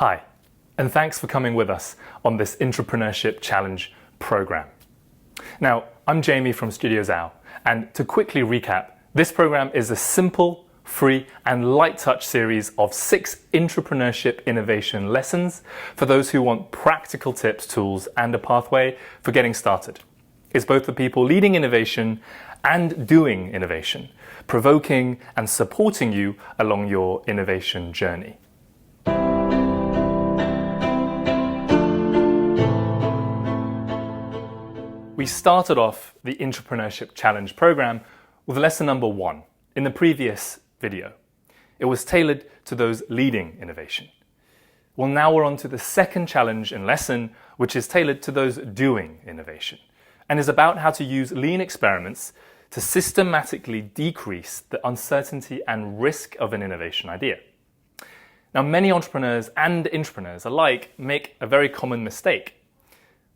Hi, and thanks for coming with us on this Intrapreneurship Challenge program. Now, I'm Jamie from Studio Zao, and to quickly recap, this program is a simple, free, and light touch series of 6 intrapreneurship innovation lessons for those who want practical tips, tools, and a pathway for getting started. It's both for people leading innovation and doing innovation, provoking and supporting you along your innovation journey. We started off the Intrapreneurship Challenge program with lesson number 1 in the previous video. It was tailored to those leading innovation. Well, now we're on to the second challenge and lesson, which is tailored to those doing innovation, and is about how to use lean experiments to systematically decrease the uncertainty and risk of an innovation idea. Now, many entrepreneurs and intrapreneurs alike make a very common mistake.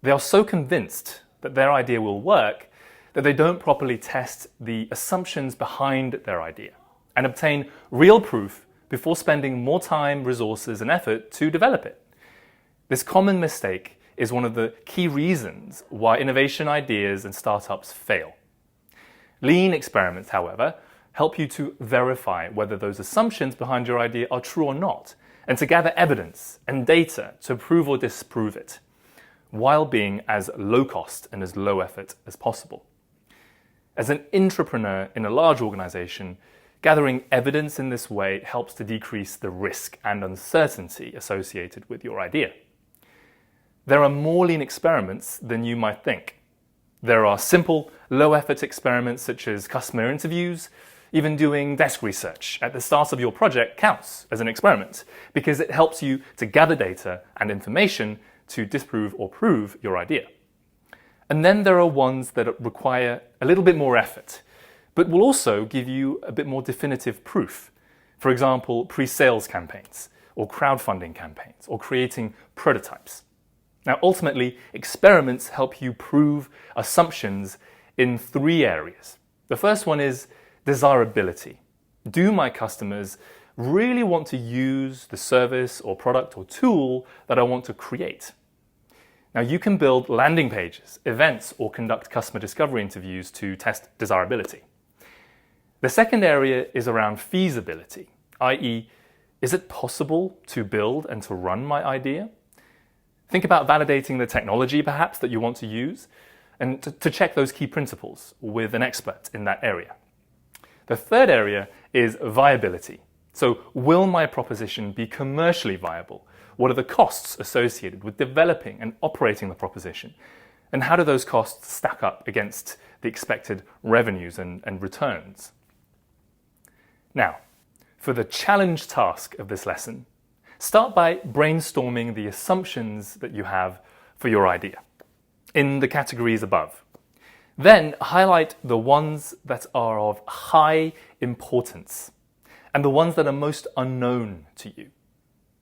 They are so convinced that their idea will work that they don't properly test the assumptions behind their idea and obtain real proof before spending more time, resources, and effort to develop it. This common mistake is one of the key reasons why innovation ideas and startups fail. Lean experiments, however, help you to verify whether those assumptions behind your idea are true or not, and to gather evidence and data to prove or disprove it, while being as low cost and as low effort as possible. As an intrapreneur in a large organization, gathering evidence in this way helps to decrease the risk and uncertainty associated with your idea. There are more lean experiments than you might think. There are simple, low-effort experiments such as customer interviews. Even doing desk research at the start of your project counts as an experiment because it helps you to gather data and information to disprove or prove your idea. And then there are ones that require a little bit more effort, but will also give you a bit more definitive proof. For example, pre-sales campaigns, or crowdfunding campaigns, or creating prototypes. Now, ultimately, experiments help you prove assumptions in 3 areas. The first one is desirability. Do my customers really want to use the service or product or tool that I want to create? Now, you can build landing pages, events, or conduct customer discovery interviews to test desirability. The second area is around feasibility, i.e., is it possible to build and to run my idea? Think about validating the technology, perhaps, that you want to use, and to check those key principles with an expert in that area. The third area is viability. So, will my proposition be commercially viable? What are the costs associated with developing and operating the proposition? And how do those costs stack up against the expected revenues and returns? Now, for the challenge task of this lesson, start by brainstorming the assumptions that you have for your idea in the categories above. Then highlight the ones that are of high importance and the ones that are most unknown to you.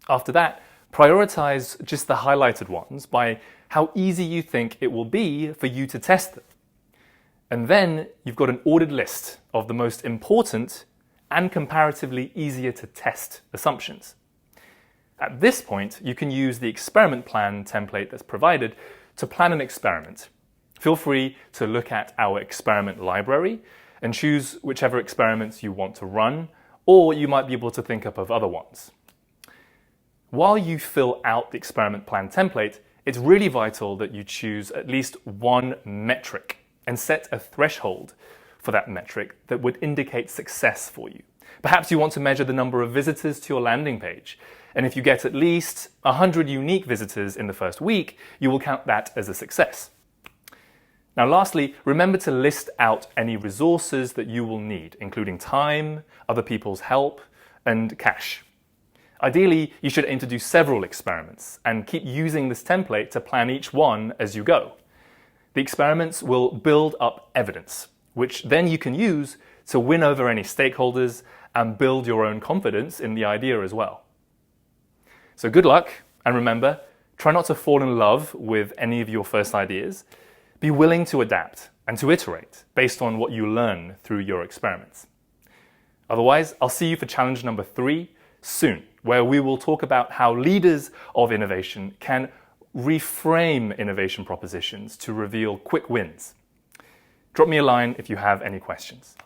After that, prioritize just the highlighted ones by how easy you think it will be for you to test them. And then you've got an ordered list of the most important and comparatively easier to test assumptions. At this point, you can use the experiment plan template that's provided to plan an experiment. Feel free to look at our experiment library and choose whichever experiments you want to run, or you might be able to think up of other ones. While you fill out the experiment plan template, it's really vital that you choose at least one metric and set a threshold for that metric that would indicate success for you. Perhaps you want to measure the number of visitors to your landing page, and if you get at least 100 unique visitors in the first week, you will count that as a success. Now, lastly, remember to list out any resources that you will need, including time, other people's help, and cash. Ideally, you should aim to do several experiments and keep using this template to plan each one as you go. The experiments will build up evidence, which then you can use to win over any stakeholders and build your own confidence in the idea as well. So good luck, and remember, try not to fall in love with any of your first ideas. Be willing to adapt and to iterate based on what you learn through your experiments. Otherwise, I'll see you for challenge number 3 soon, where we will talk about how leaders of innovation can reframe innovation propositions to reveal quick wins. Drop me a line if you have any questions.